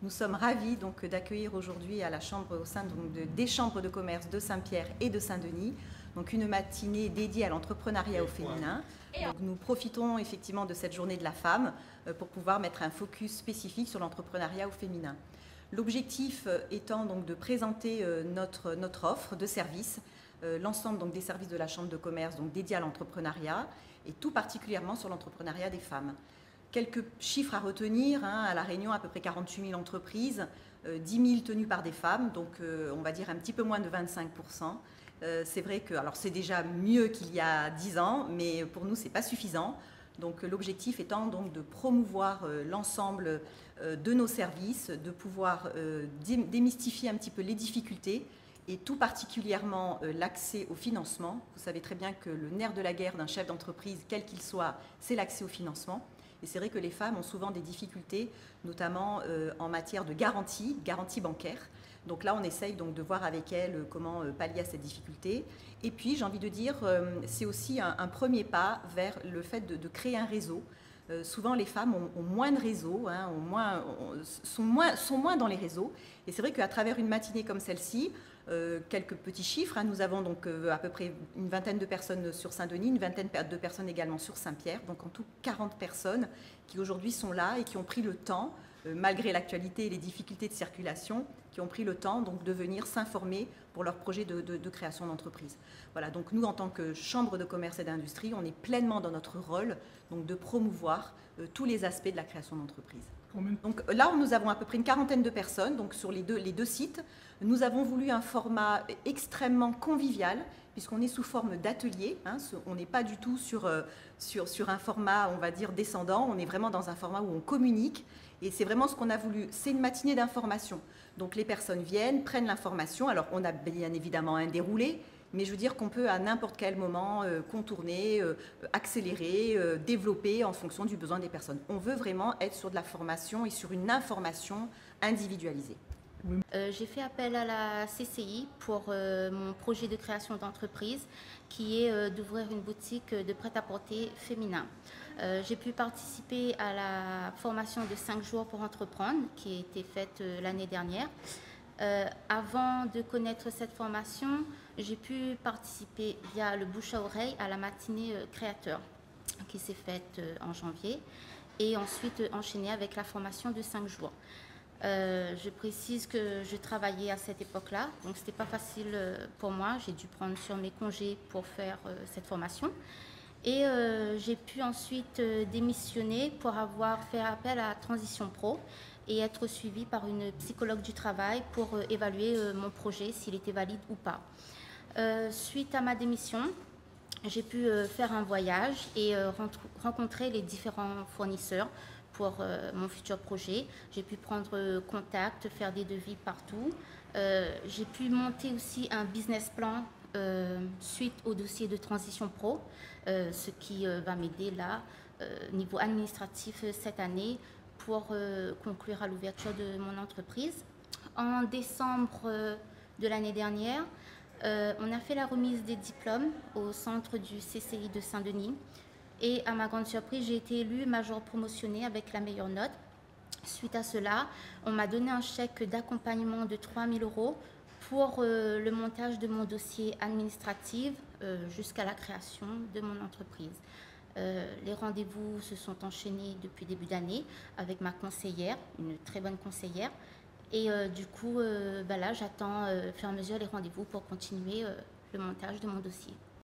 Nous sommes ravis donc d'accueillir aujourd'hui à la Chambre, au sein des chambres de commerce de Saint-Pierre et de Saint-Denis, donc une matinée dédiée à l'entrepreneuriat au féminin. Donc nous profitons effectivement de cette journée de la femme pour pouvoir mettre un focus spécifique sur l'entrepreneuriat au féminin. L'objectif étant donc de présenter notre offre de services, l'ensemble donc des services de la Chambre de commerce donc dédiés à l'entrepreneuriat et tout particulièrement sur l'entrepreneuriat des femmes. Quelques chiffres à retenir, à La Réunion, à peu près 48 000 entreprises, 10 000 tenues par des femmes, donc on va dire un petit peu moins de 25%. C'est vrai que, alors c'est déjà mieux qu'il y a 10 ans, mais pour nous, ce n'est pas suffisant. Donc l'objectif étant donc de promouvoir l'ensemble de nos services, de pouvoir démystifier un petit peu les difficultés et tout particulièrement l'accès au financement. Vous savez très bien que le nerf de la guerre d'un chef d'entreprise, quel qu'il soit, c'est l'accès au financement. Et c'est vrai que les femmes ont souvent des difficultés, notamment en matière de garantie bancaire. Donc là, on essaye donc de voir avec elles comment pallier à cette difficulté. Et puis, j'ai envie de dire, c'est aussi un premier pas vers le fait de créer un réseau. Souvent, les femmes ont moins de réseaux, sont moins dans les réseaux. Et c'est vrai qu'à travers une matinée comme celle-ci, quelques petits chiffres, nous avons donc à peu près une vingtaine de personnes sur Saint-Denis, une vingtaine de personnes également sur Saint-Pierre, donc en tout 40 personnes qui aujourd'hui sont là et qui ont pris le temps, malgré l'actualité et les difficultés de circulation, qui ont pris le temps donc de venir s'informer pour leur projet de création d'entreprise. Voilà, donc nous en tant que Chambre de commerce et d'industrie, on est pleinement dans notre rôle donc de promouvoir tous les aspects de la création d'entreprise. Donc là, nous avons à peu près une quarantaine de personnes donc sur les deux sites. Nous avons voulu un format extrêmement convivial, puisqu'on est sous forme d'atelier. On n'est pas du tout sur un format, on va dire, descendant. On est vraiment dans un format où on communique. Et c'est vraiment ce qu'on a voulu. C'est une matinée d'information. Donc les personnes viennent, prennent l'information. Alors on a bien évidemment un déroulé, mais je veux dire qu'on peut à n'importe quel moment contourner, accélérer, développer en fonction du besoin des personnes. On veut vraiment être sur de la formation et sur une information individualisée. J'ai fait appel à la CCI pour mon projet de création d'entreprise qui est d'ouvrir une boutique de prêt-à-porter féminin. J'ai pu participer à la formation de 5 jours pour entreprendre qui a été faite l'année dernière. Avant de connaître cette formation, j'ai pu participer via le bouche à oreille à la matinée créateur qui s'est faite en janvier et ensuite enchaînée avec la formation de 5 jours. Je précise que je travaillais à cette époque-là, donc c'était pas facile pour moi. J'ai dû prendre sur mes congés pour faire cette formation. Et j'ai pu ensuite démissionner pour avoir fait appel à Transition Pro et être suivie par une psychologue du travail pour évaluer mon projet, s'il était valide ou pas. Suite à ma démission, j'ai pu faire un voyage et rencontrer les différents fournisseurs pour mon futur projet. J'ai pu prendre contact, faire des devis partout. J'ai pu monter aussi un business plan suite au dossier de Transition Pro, ce qui va m'aider là, niveau administratif cette année, pour conclure à l'ouverture de mon entreprise. En décembre de l'année dernière, on a fait la remise des diplômes au centre du CCI de Saint-Denis. Et à ma grande surprise, j'ai été élue major promotionnée avec la meilleure note. Suite à cela, on m'a donné un chèque d'accompagnement de 3 000 € pour le montage de mon dossier administratif jusqu'à la création de mon entreprise. Les rendez-vous se sont enchaînés depuis début d'année avec ma conseillère, une très bonne conseillère. Et du coup, là, j'attends au fur et à mesure les rendez-vous pour continuer le montage de mon dossier.